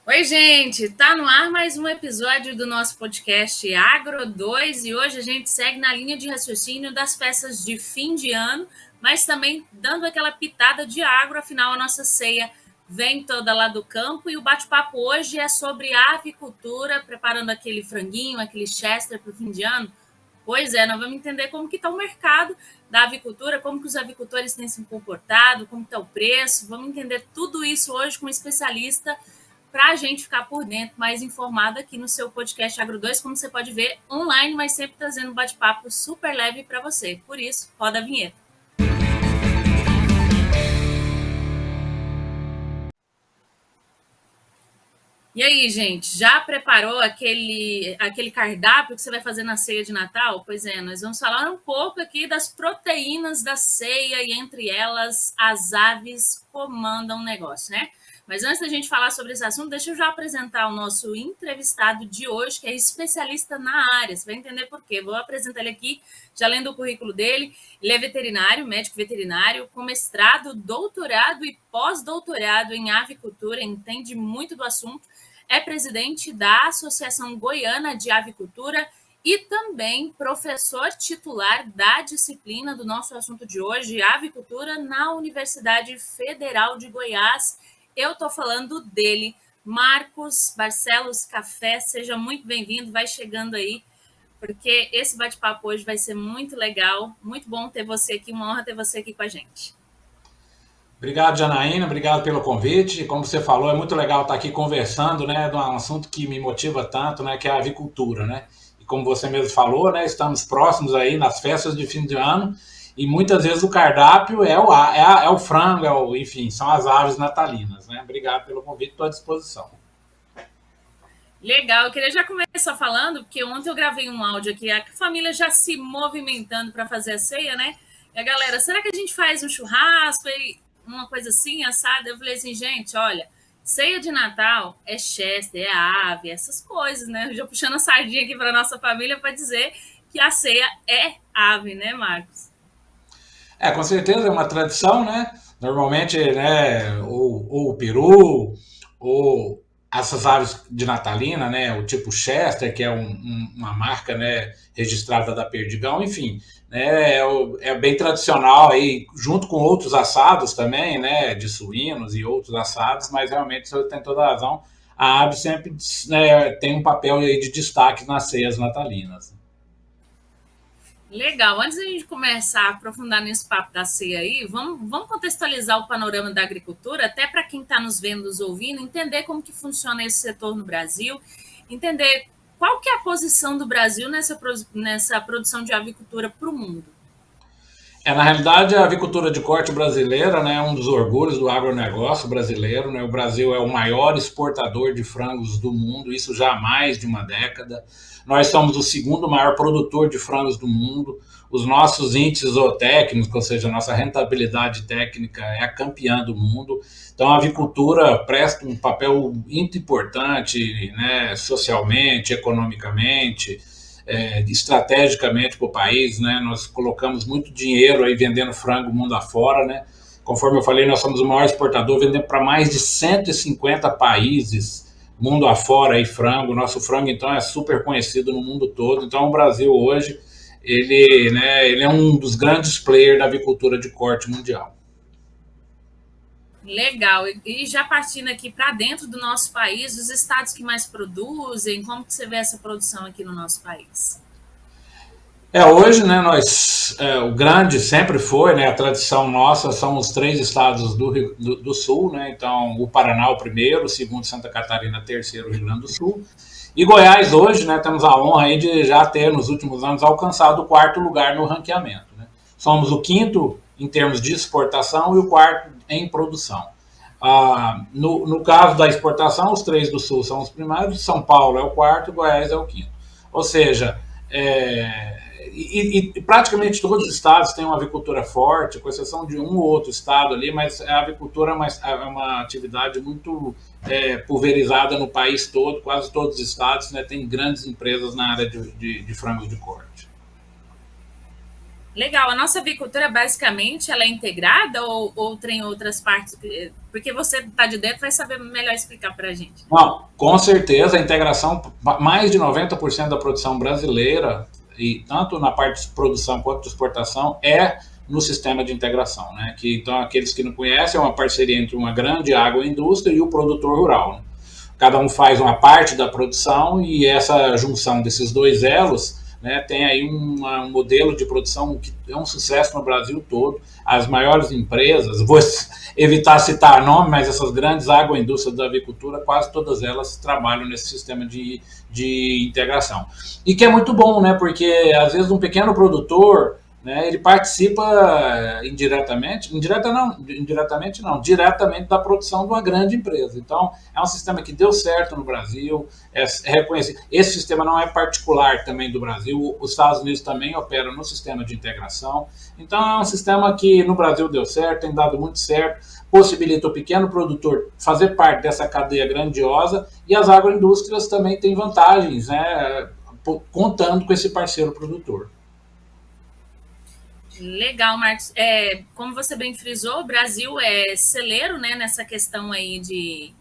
Oi, gente! Tá no ar mais um episódio do nosso podcast Agro 2 e hoje a gente segue na linha de raciocínio das festas de fim de ano, mas também dando aquela pitada de agro, afinal a nossa ceia vem toda lá do campo e o bate-papo hoje é sobre avicultura, preparando aquele franguinho, aquele chester para o fim de ano. Pois é, nós vamos entender como que está o mercado da avicultura, como que os avicultores têm se comportado, como está o preço. Vamos entender tudo isso hoje com um especialista para a gente ficar por dentro, mais informado aqui no seu podcast Agro 2, como você pode ver online, mas sempre trazendo um bate-papo super leve para você. Por isso, roda a vinheta. E aí, gente, já preparou aquele cardápio que você vai fazer na ceia de Natal? Pois é, nós vamos falar um pouco aqui das proteínas da ceia e entre elas as aves comandam o negócio, né? Mas antes da gente falar sobre esse assunto, deixa eu já apresentar o nosso entrevistado de hoje, que é especialista na área. Você vai entender por quê. Vou apresentar ele aqui, já lendo o currículo dele. Ele é veterinário, médico veterinário, com mestrado, doutorado e pós-doutorado em avicultura, entende muito do assunto, é presidente da Associação Goiana de Avicultura e também professor titular da disciplina do nosso assunto de hoje, avicultura, na Universidade Federal de Goiás. Eu estou falando dele, Marcos Barcelos Café. Seja muito bem-vindo, vai chegando aí, porque esse bate-papo hoje vai ser muito legal, muito bom ter você aqui, uma honra ter você aqui com a gente. Obrigado, Janaína, obrigado pelo convite. Como você falou, é muito legal estar aqui conversando, né, de um assunto que me motiva tanto, né, que é a avicultura, né? E como você mesmo falou, né, estamos próximos aí nas festas de fim de ano e muitas vezes o cardápio é o frango, enfim, são as aves natalinas, né? Obrigado pelo convite, estou à disposição. Legal, eu queria já começar falando, porque ontem eu gravei um áudio aqui, a família já se movimentando para fazer a ceia, né? E a galera, será que a gente faz um churrasco e uma coisa assim, assada? Eu falei assim, gente, olha, ceia de Natal é chester, é ave, essas coisas, né? Eu já puxando a sardinha aqui para nossa família para dizer que a ceia é ave, né, Marcos? Com certeza é uma tradição, né? Normalmente, né, ou o peru, ou essas aves de natalina, né, o tipo Chester, que é uma marca, né, registrada da Perdigão, enfim, né, é bem tradicional aí, junto com outros assados também, né, de suínos e outros assados, mas realmente você tem toda a razão, a ave sempre, né, tem um papel aí de destaque nas ceias natalinas. Legal. Antes da gente começar a aprofundar nesse papo da ceia aí, vamos contextualizar o panorama da agricultura, até para quem está nos vendo, nos ouvindo, entender como que funciona esse setor no Brasil, entender qual que é a posição do Brasil nessa produção de avicultura para o mundo. Na realidade, a avicultura de corte brasileira, né, é um dos orgulhos do agronegócio brasileiro. Né? O Brasil é o maior exportador de frangos do mundo, isso já há mais de uma década. Nós somos o segundo maior produtor de frangos do mundo. Os nossos índices zootécnicos, ou seja, a nossa rentabilidade técnica é a campeã do mundo. Então, a avicultura presta um papel muito importante, né, socialmente, economicamente, estrategicamente para o país, né? Nós colocamos muito dinheiro aí vendendo frango mundo afora, né? Conforme eu falei, nós somos o maior exportador, vendendo para mais de 150 países mundo afora aí frango. Nosso frango então é super conhecido no mundo todo. Então o Brasil hoje ele é um dos grandes players da avicultura de corte mundial. Legal. E já partindo aqui para dentro do nosso país, os estados que mais produzem, como que você vê essa produção aqui no nosso país? Hoje, né, o grande sempre foi, né, a tradição nossa são os três estados do Sul, né, então o Paraná o primeiro, o segundo Santa Catarina, terceiro Rio Grande do Sul, e Goiás hoje, né, temos a honra aí de já ter nos últimos anos alcançado o quarto lugar no ranqueamento, né. Somos o quinto em termos de exportação e o quarto em produção. No caso da exportação, os três do Sul são os primários, São Paulo é o quarto e Goiás é o quinto. Ou seja, e praticamente todos os estados têm uma avicultura forte, com exceção de um ou outro estado ali, mas a avicultura é uma atividade muito pulverizada no país todo, quase todos os estados, né, têm grandes empresas na área de frangos de corte. Legal. A nossa avicultura, basicamente, ela é integrada ou tem outras partes? Porque você está de dentro, vai saber melhor explicar para a gente. Não, com certeza a integração, mais de 90% da produção brasileira, e tanto na parte de produção quanto de exportação, é no sistema de integração, né? Que, então, aqueles que não conhecem, é uma parceria entre uma grande agroindústria e o produtor rural, né? Cada um faz uma parte da produção e essa junção desses dois elos, né, tem aí um modelo de produção que é um sucesso no Brasil todo. As maiores empresas, vou evitar citar nome, mas essas grandes agroindústrias da avicultura, quase todas elas trabalham nesse sistema de integração. E que é muito bom, né, porque às vezes um pequeno produtor, né, ele participa indiretamente não, diretamente da produção de uma grande empresa. Então, é um sistema que deu certo no Brasil, é reconhecido. Esse sistema não é particular também do Brasil, os Estados Unidos também operam no sistema de integração. Então, é um sistema que no Brasil deu certo, tem dado muito certo, possibilita o pequeno produtor fazer parte dessa cadeia grandiosa e as agroindústrias também têm vantagens, né, contando com esse parceiro produtor. Legal, Marcos. Como você bem frisou, o Brasil é celeiro, né, nessa questão aí de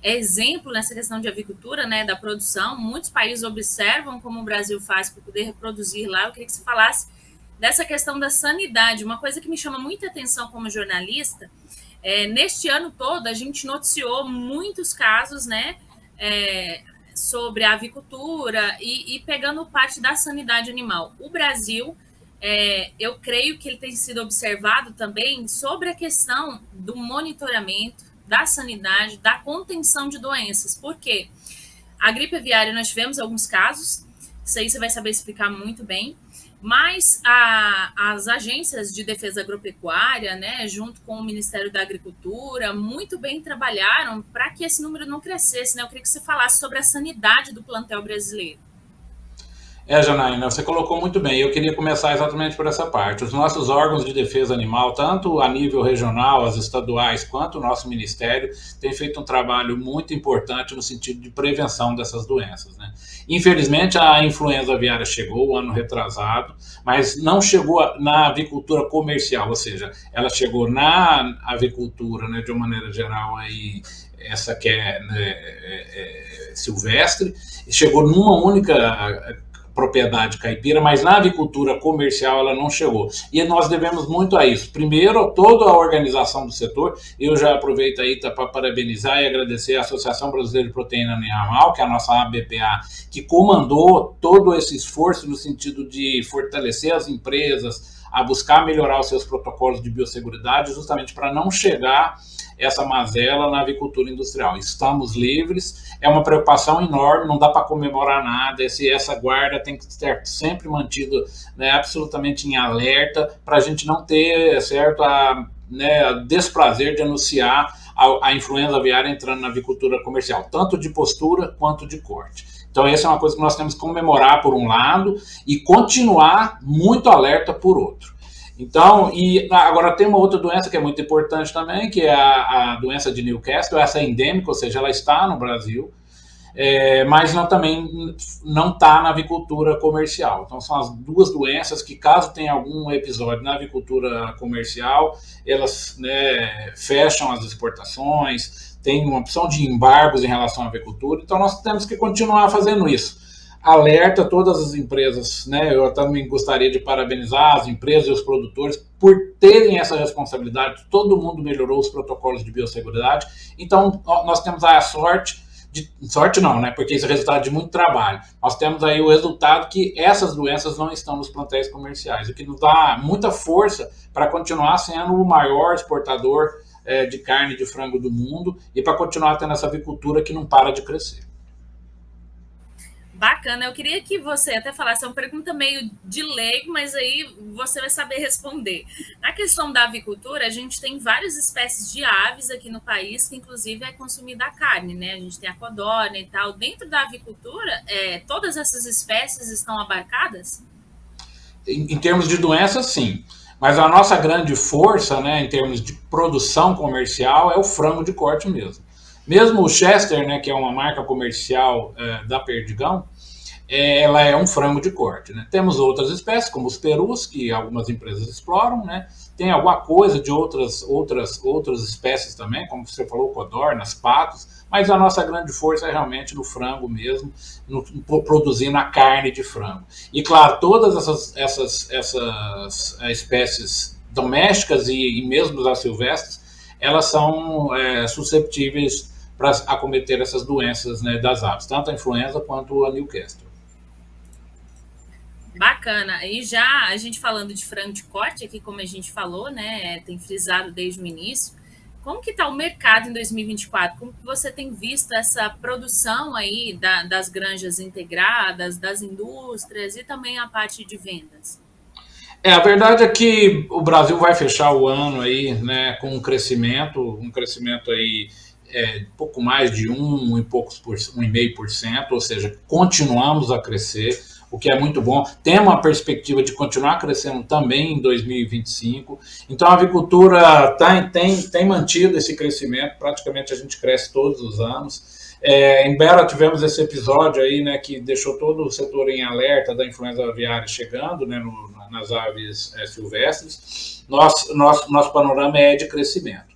é exemplo nessa questão de avicultura, né, da produção. Muitos países observam como o Brasil faz para poder reproduzir lá. Eu queria que você falasse dessa questão da sanidade. Uma coisa que me chama muita atenção como jornalista, neste ano todo a gente noticiou muitos casos, né, sobre a avicultura e pegando parte da sanidade animal. O Brasil, eu creio que ele tem sido observado também sobre a questão do monitoramento, da sanidade, da contenção de doenças. Por quê? A gripe aviária nós tivemos alguns casos, isso aí você vai saber explicar muito bem, mas as agências de defesa agropecuária, né, junto com o Ministério da Agricultura, muito bem trabalharam para que esse número não crescesse. Né? Eu queria que você falasse sobre a sanidade do plantel brasileiro. Janaína, você colocou muito bem. Eu queria começar exatamente por essa parte. Os nossos órgãos de defesa animal, tanto a nível regional, as estaduais, quanto o nosso ministério, têm feito um trabalho muito importante no sentido de prevenção dessas doenças, né? Infelizmente, a influenza aviária chegou o ano retrasado, mas não chegou na avicultura comercial, ou seja, ela chegou na avicultura, né, de uma maneira geral, aí, essa que é, né, silvestre, chegou numa única propriedade caipira, mas na avicultura comercial ela não chegou. E nós devemos muito a isso. Primeiro, toda a organização do setor, eu já aproveito aí para parabenizar e agradecer a Associação Brasileira de Proteína Animal, que é a nossa ABPA, que comandou todo esse esforço no sentido de fortalecer as empresas, a buscar melhorar os seus protocolos de biosseguridade, justamente para não chegar essa mazela na avicultura industrial. Estamos livres, é uma preocupação enorme, não dá para comemorar nada, essa guarda tem que ser sempre mantida, né, absolutamente em alerta, para a gente não ter, certo, desprazer de anunciar a influenza aviária entrando na avicultura comercial, tanto de postura quanto de corte. Então, essa é uma coisa que nós temos que comemorar por um lado e continuar muito alerta por outro. Então, e agora tem uma outra doença que é muito importante também, que é a doença de Newcastle, essa é endêmica, ou seja, ela está no Brasil, mas também não está na avicultura comercial. Então, são as duas doenças que, caso tenha algum episódio na avicultura comercial, elas, né, fecham as exportações, tem uma opção de embargos em relação à avicultura, então nós temos que continuar fazendo isso. Alerta todas as empresas, né? Eu também gostaria de parabenizar as empresas e os produtores por terem essa responsabilidade. Todo mundo melhorou os protocolos de biosseguridade. Então, nós temos a sorte não, né? Porque isso é resultado de muito trabalho. Nós temos aí o resultado que essas doenças não estão nos plantéis comerciais, o que nos dá muita força para continuar sendo o maior exportador de carne de frango do mundo e para continuar tendo essa avicultura que não para de crescer. Bacana, eu queria que você até falasse, é uma pergunta meio de leigo, mas aí você vai saber responder. Na questão da avicultura, a gente tem várias espécies de aves aqui no país, que inclusive é consumida a carne, né? A gente tem a codorna e tal. Dentro da avicultura, todas essas espécies estão abarcadas? Em termos de doenças, sim. Mas a nossa grande força, né, em termos de produção comercial, é o frango de corte mesmo. Mesmo o Chester, né, que é uma marca comercial da Perdigão, ela é um frango de corte. Né? Temos outras espécies, como os perus, que algumas empresas exploram, né? Tem alguma coisa de outras espécies também, como você falou, codornas, patos, mas a nossa grande força é realmente no frango mesmo, produzindo a carne de frango. E claro, todas essas espécies domésticas e mesmo as silvestres, elas são susceptíveis para acometer essas doenças, né, das aves, tanto a influenza quanto a Newcastle. Bacana. E já a gente falando de frango de corte aqui, como a gente falou, né, tem frisado desde o início. Como que está o mercado em 2024? Como que você tem visto essa produção aí das granjas integradas, das indústrias e também a parte de vendas? A verdade é que o Brasil vai fechar o ano aí, né, com um crescimento aí pouco mais de 1,5%, ou seja, continuamos a crescer, o que é muito bom. Temos uma perspectiva de continuar crescendo também em 2025. Então, a avicultura tem mantido esse crescimento, praticamente a gente cresce todos os anos. Em Bela tivemos esse episódio aí, né, que deixou todo o setor em alerta da influenza aviária chegando, né, nas aves silvestres. Nosso panorama é de crescimento.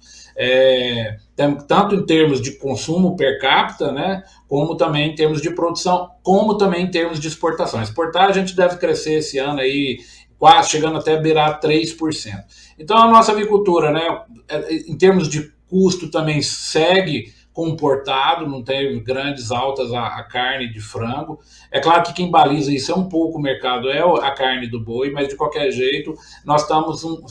Tanto em termos de consumo per capita, né, como também em termos de produção, como também em termos de exportação. Exportar a gente deve crescer esse ano aí, quase chegando até a beirar 3%. Então a nossa avicultura, né, em termos de custo também segue comportado, não teve grandes altas a carne de frango. É claro que quem baliza isso é um pouco o mercado, é a carne do boi, mas de qualquer jeito, nós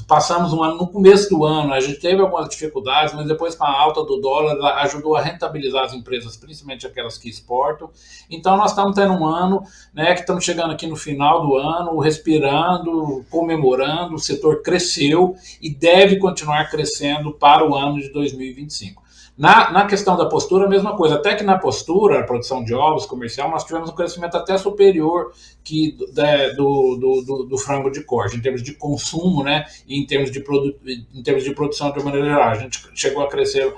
passamos um ano, no começo do ano, a gente teve algumas dificuldades, mas depois com a alta do dólar, ajudou a rentabilizar as empresas, principalmente aquelas que exportam. Então nós estamos tendo um ano, né, que estamos chegando aqui no final do ano, respirando, comemorando, o setor cresceu e deve continuar crescendo para o ano de 2025. Na questão da postura, a mesma coisa. Até que na postura, a produção de ovos comercial, nós tivemos um crescimento até superior que do frango de corte, em termos de consumo, né? E em termos de produção de maneira geral. A gente chegou a crescer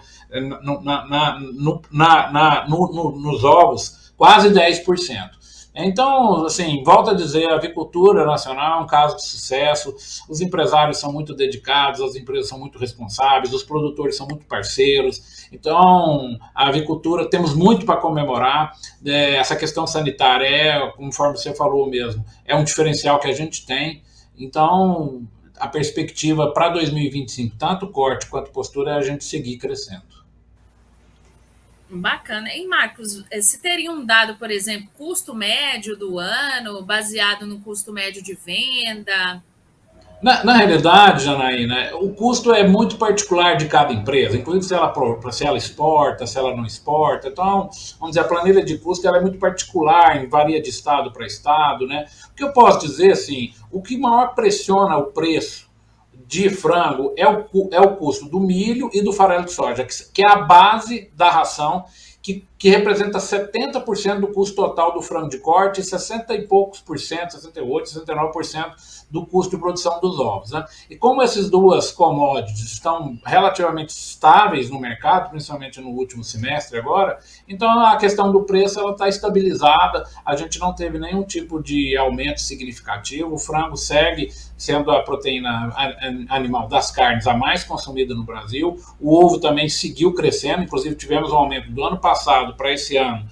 nos ovos quase 10%. Então, assim, volto a dizer, a avicultura nacional é um caso de sucesso, os empresários são muito dedicados, as empresas são muito responsáveis, os produtores são muito parceiros. Então, a avicultura, temos muito para comemorar. Essa questão sanitária, conforme você falou mesmo, é um diferencial que a gente tem. Então, a perspectiva para 2025, tanto corte quanto postura, é a gente seguir crescendo. Bacana. E Marcos, se teria um dado, por exemplo, custo médio do ano, baseado no custo médio de venda? Na realidade, Janaína, o custo é muito particular de cada empresa, inclusive se ela exporta, se ela não exporta. Então, vamos dizer, a planilha de custo ela é muito particular, varia de estado para estado. Né? O que eu posso dizer, assim, o que maior pressiona o preço de frango é o custo do milho e do farelo de soja, que é a base da ração, que representa 70% do custo total do frango de corte e 60 e poucos por cento, 68, 69% do custo de produção dos ovos. Né? E como essas duas commodities estão relativamente estáveis no mercado, principalmente no último semestre agora, então a questão do preço ela está estabilizada, a gente não teve nenhum tipo de aumento significativo, o frango segue sendo a proteína animal das carnes a mais consumida no Brasil, o ovo também seguiu crescendo, inclusive tivemos um aumento do ano passado para esse ano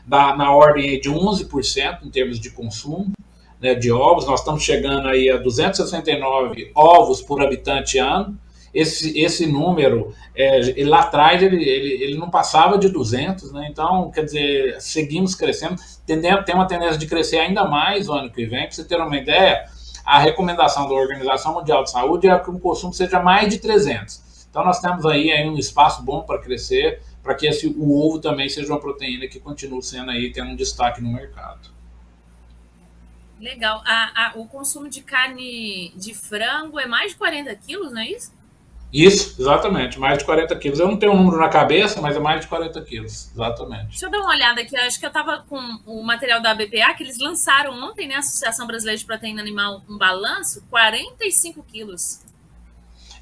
na ordem de 11% em termos de consumo, né, de ovos. Nós estamos chegando aí a 269 ovos por habitante ano. Esse número, lá atrás, ele não passava de 200, né? Então, quer dizer, seguimos crescendo, tem uma tendência de crescer ainda mais no ano que vem. Para você ter uma ideia, a recomendação da Organização Mundial de Saúde é que o consumo seja mais de 300. Então, nós temos aí um espaço bom para crescer, para que o ovo também seja uma proteína que continue sendo aí, tendo um destaque no mercado. Legal. O consumo de carne de frango é mais de 40 quilos, não é isso? Isso, exatamente, mais de 40 quilos. Eu não tenho um número na cabeça, mas é mais de 40 quilos, exatamente. Deixa eu dar uma olhada aqui, acho que eu estava com o material da BPA, que eles lançaram ontem, né, a Associação Brasileira de Proteína Animal, um balanço, 45 quilos.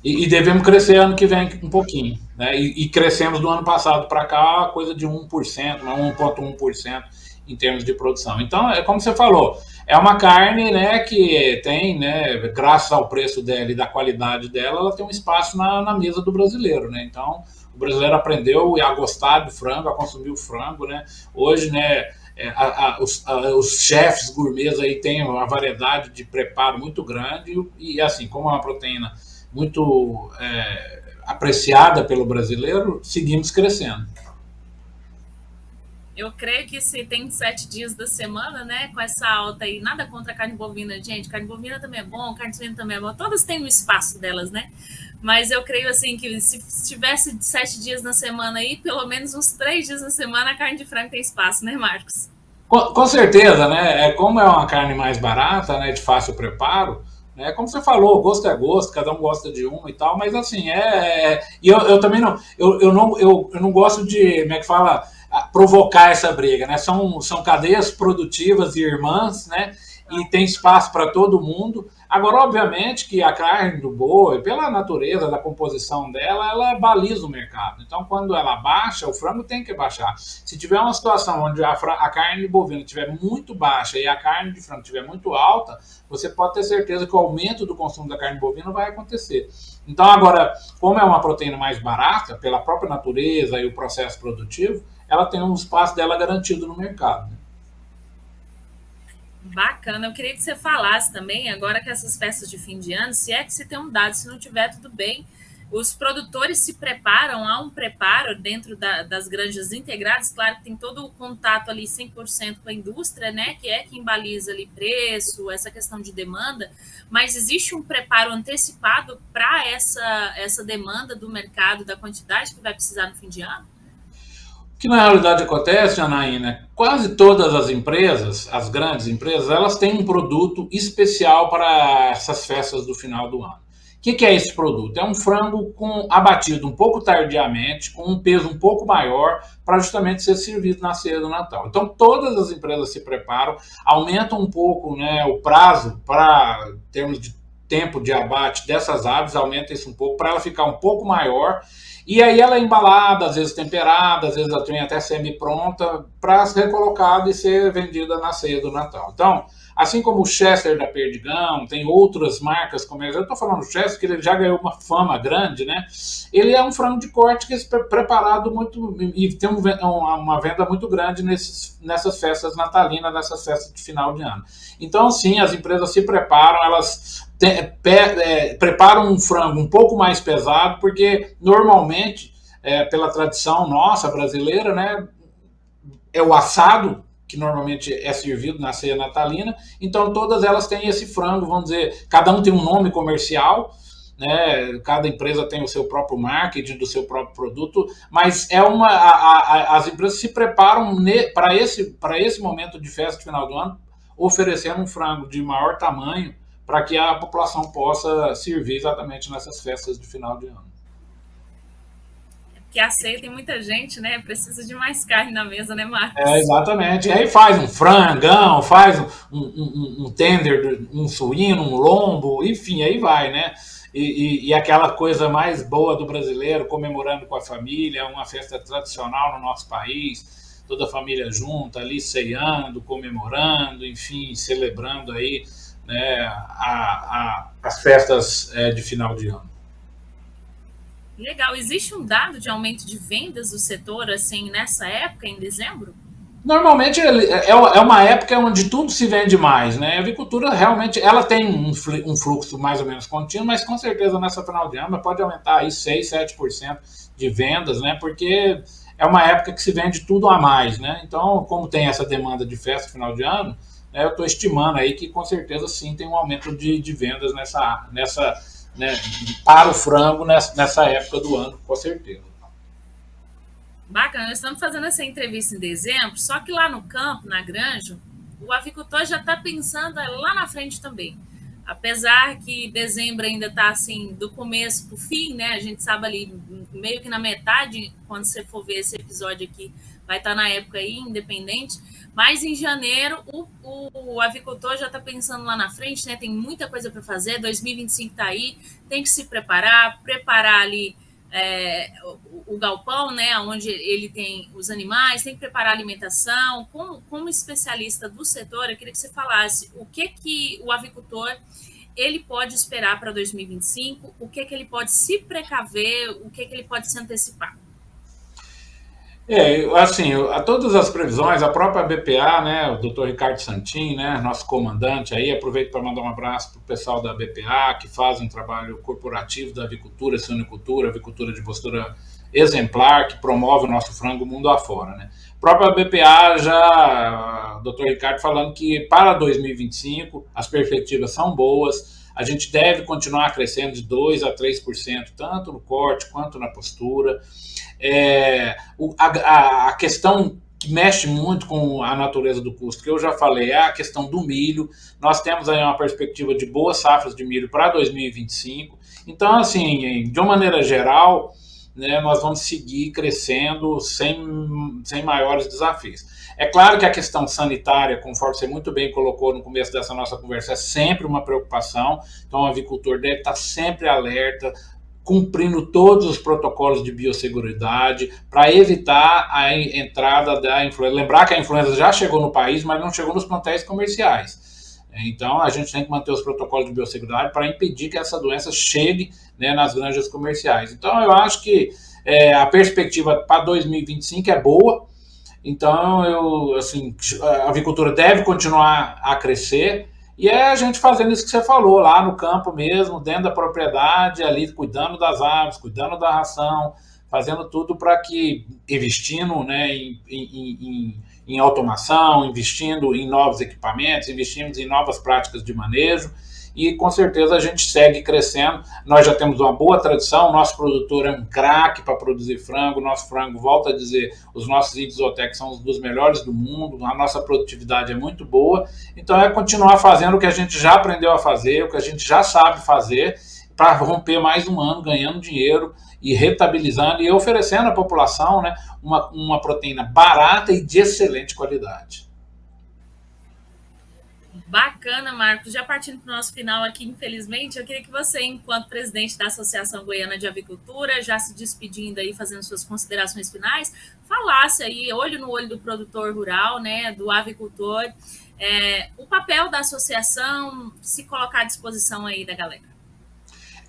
E devemos crescer ano que vem um pouquinho. Né? E crescemos do ano passado para cá coisa de 1%, 1,1%. em termos de produção. Então, é como você falou, é uma carne, né, que tem, né, graças ao preço dela e da qualidade dela, ela tem um espaço na mesa do brasileiro, né? Então, o brasileiro aprendeu a gostar do frango, a consumir o frango, né? Hoje, né, os chefes gourmets aí têm uma variedade de preparo muito grande e assim, como é uma proteína muito apreciada pelo brasileiro, seguimos crescendo. Eu creio que se tem 7 dias da semana, né, com essa alta aí, nada contra a carne bovina, gente, carne bovina também é bom, carne suína também é bom, todas têm o espaço delas, né? Mas eu creio assim que se tivesse 7 dias na semana aí, pelo menos uns 3 dias na semana a carne de frango tem espaço, né, Marcos? Com certeza, né? Como é uma carne mais barata, né, de fácil preparo, né? Como você falou, gosto é gosto, cada um gosta de uma e tal, mas assim, e eu também não eu não gosto de, como é que fala, provocar essa briga, né? São cadeias produtivas e irmãs, né? E tem espaço para todo mundo. Agora, obviamente, que a carne do boi, pela natureza da composição dela, ela baliza o mercado. Então, quando ela baixa, o frango tem que baixar. Se tiver uma situação onde a carne bovina estiver muito baixa e a carne de frango estiver muito alta, você pode ter certeza que o aumento do consumo da carne bovina vai acontecer. Então, agora, como é uma proteína mais barata, pela própria natureza e o processo produtivo, ela tem um espaço dela garantido no mercado. Bacana. Eu queria que você falasse também, agora que essas festas de fim de ano, se é que se tem um dado, se não tiver, tudo bem. Os produtores se preparam, há um preparo dentro das granjas integradas, claro que tem todo o contato ali 100% com a indústria, né, que é quem baliza ali preço, essa questão de demanda, mas existe um preparo antecipado para essa demanda do mercado, da quantidade que vai precisar no fim de ano? O que na realidade acontece, Janaína, quase todas as empresas, as grandes empresas, elas têm um produto especial para essas festas do final do ano. O que é esse produto? É um frango abatido um pouco tardiamente, com um peso um pouco maior, para justamente ser servido na ceia do Natal. Então, todas as empresas se preparam, aumentam um pouco, né, o prazo para termos de tempo de abate dessas aves, aumenta isso um pouco para ela ficar um pouco maior e aí ela é embalada, às vezes temperada, às vezes ela tem até semi-pronta, para ser colocada e ser vendida na ceia do Natal. Então, assim como o Chester da Perdigão, tem outras marcas, como eu estou falando do Chester, que ele já ganhou uma fama grande, né? Ele é um frango de corte que é preparado muito e tem uma venda muito grande nessas festas natalinas, nessas festas de final de ano. Então, sim, as empresas se preparam, elas preparam um frango um pouco mais pesado, porque normalmente, pela tradição nossa brasileira, né, é o assado, que normalmente é servido na ceia natalina, então todas elas têm esse frango, vamos dizer, cada um tem um nome comercial, né? Cada empresa tem o seu próprio marketing, do seu próprio produto, mas as empresas se preparam para esse momento de festa de final do ano, oferecendo um frango de maior tamanho para que a população possa servir exatamente nessas festas de final de ano. Porque a ceia tem muita gente, né? Precisa de mais carne na mesa, né, Marcos? Exatamente. E aí faz um frangão, faz um tender, um suíno, um lombo, enfim, aí vai, né? E aquela coisa mais boa do brasileiro, comemorando com a família, uma festa tradicional no nosso país, toda a família junta ali, ceando, comemorando, enfim, celebrando aí, né, as festas de final de ano. Legal. Existe um dado de aumento de vendas do setor, assim, nessa época, em dezembro? Normalmente é uma época onde tudo se vende mais, né? A avicultura realmente ela tem um fluxo mais ou menos contínuo, mas com certeza nessa final de ano pode aumentar aí 6, 7% de vendas, né? Porque é uma época que se vende tudo a mais, né? Então, como tem essa demanda de festa final de ano, né, eu estou estimando aí que com certeza sim tem um aumento de vendas né, para o frango nessa época do ano, com certeza. Bacana, nós estamos fazendo essa entrevista em dezembro, só que lá no campo, na granja, o avicultor já está pensando lá na frente também. Apesar que dezembro ainda está assim, do começo para o fim, né? A gente sabe ali, meio que na metade, quando você for ver esse episódio aqui, vai estar na época aí, independente. Mas em janeiro, o avicultor já está pensando lá na frente, né? Tem muita coisa para fazer, 2025 está aí, tem que se preparar ali o galpão, né, onde ele tem os animais, tem que preparar a alimentação. Como especialista do setor, eu queria que você falasse o que o avicultor ele pode esperar para 2025, o que ele pode se precaver, o que ele pode se antecipar. Assim, a todas as previsões, a própria BPA, né, o doutor Ricardo Santin, né, nosso comandante aí, aproveito para mandar um abraço para o pessoal da BPA, que faz um trabalho corporativo da avicultura, suinocultura, avicultura de postura exemplar, que promove o nosso frango mundo afora, né. A própria BPA já, o doutor Ricardo falando que para 2025 as perspectivas são boas, a gente deve continuar crescendo de 2 a 3%, tanto no corte quanto na postura. A questão que mexe muito com a natureza do custo, que eu já falei, é a questão do milho. Nós temos aí uma perspectiva de boas safras de milho para 2025. Então, assim, de uma maneira geral, né, nós vamos seguir crescendo sem maiores desafios. É claro que a questão sanitária, conforme você muito bem colocou no começo dessa nossa conversa, é sempre uma preocupação. Então, o avicultor deve estar sempre alerta, cumprindo todos os protocolos de biosseguridade para evitar a entrada da influenza. Lembrar que a influenza já chegou no país, mas não chegou nos plantéis comerciais. Então, a gente tem que manter os protocolos de biosseguridade para impedir que essa doença chegue, né, nas granjas comerciais. Então, eu acho que a perspectiva para 2025 é boa. Então, assim, a avicultura deve continuar a crescer. E é a gente fazendo isso que você falou, lá no campo mesmo, dentro da propriedade, ali cuidando das aves, cuidando da ração, fazendo tudo para que, investindo, né, em automação, investindo em novos equipamentos, investindo em novas práticas de manejo, e com certeza a gente segue crescendo. Nós já temos uma boa tradição, o nosso produtor é um craque para produzir frango, o nosso frango, volta a dizer, os nossos índices OTEC são os dos melhores do mundo, a nossa produtividade é muito boa, então é continuar fazendo o que a gente já aprendeu a fazer, o que a gente já sabe fazer, para romper mais um ano ganhando dinheiro e rentabilizando e oferecendo à população, né, uma proteína barata e de excelente qualidade. Bacana, Marcos. Já partindo para o nosso final aqui, infelizmente, eu queria que você, enquanto presidente da Associação Goiana de Avicultura, já se despedindo aí, fazendo suas considerações finais, falasse aí, olho no olho do produtor rural, né, do avicultor, o papel da associação, se colocar à disposição aí da galera.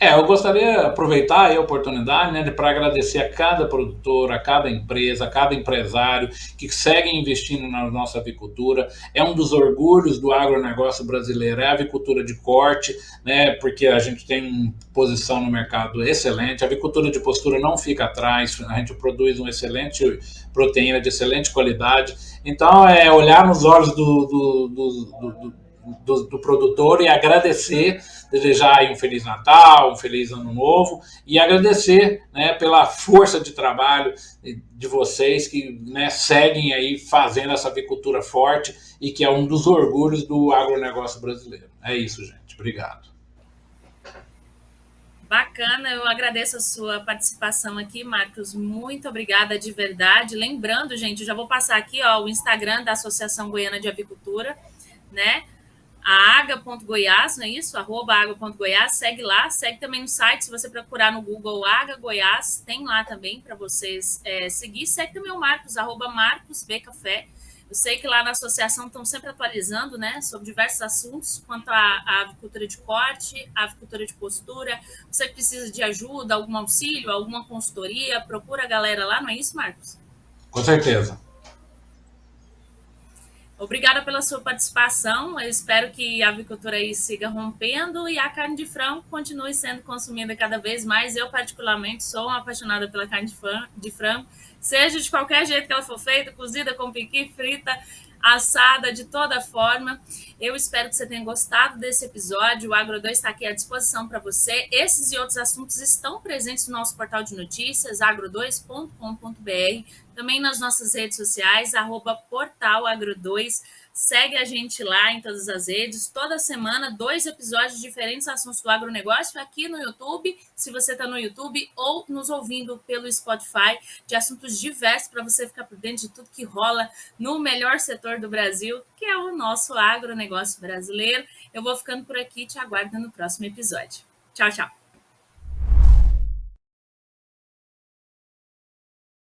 Eu gostaria de aproveitar a oportunidade, né, para agradecer a cada produtor, a cada empresa, a cada empresário que segue investindo na nossa avicultura. É um dos orgulhos do agronegócio brasileiro, é a avicultura de corte, né, porque a gente tem uma posição no mercado excelente. A avicultura de postura não fica atrás, a gente produz uma excelente proteína de excelente qualidade. Então, é olhar nos olhos do produtor e agradecer, desejar aí um Feliz Natal, um Feliz Ano Novo e agradecer, né, pela força de trabalho de vocês que, né, seguem aí fazendo essa avicultura forte e que é um dos orgulhos do agronegócio brasileiro. É isso, gente. Obrigado. Bacana, eu agradeço a sua participação aqui, Marcos. Muito obrigada de verdade. Lembrando, gente, eu já vou passar aqui ó, o Instagram da Associação Goiana de Avicultura, né? A aga.goiás, não é isso? @aga.goiás, segue lá, segue também no site, se você procurar no Google Aga Goiás, tem lá também para vocês seguir, segue também o Marcos, @marcosbcafé. Eu sei que lá na associação estão sempre atualizando, né, sobre diversos assuntos quanto à avicultura de corte, à avicultura de postura. Você precisa de ajuda, algum auxílio, alguma consultoria, procura a galera lá, não é isso, Marcos? Com certeza. Obrigada pela sua participação. Eu espero que a avicultura aí siga rompendo e a carne de frango continue sendo consumida cada vez mais. Eu, particularmente, sou uma apaixonada pela carne de frango, seja de qualquer jeito que ela for feita, cozida, com piqui, frita, assada, de toda forma. Eu espero que você tenha gostado desse episódio. O Agro 2 está aqui à disposição para você. Esses e outros assuntos estão presentes no nosso portal de notícias, agro2.com.br, também nas nossas redes sociais, @portalagro2. Segue a gente lá em todas as redes. Toda semana, 2 episódios de diferentes assuntos do agronegócio aqui no YouTube, se você está no YouTube, ou nos ouvindo pelo Spotify, de assuntos diversos para você ficar por dentro de tudo que rola no melhor setor do Brasil, que é o nosso agronegócio brasileiro. Eu vou ficando por aqui e te aguardo no próximo episódio. Tchau, tchau.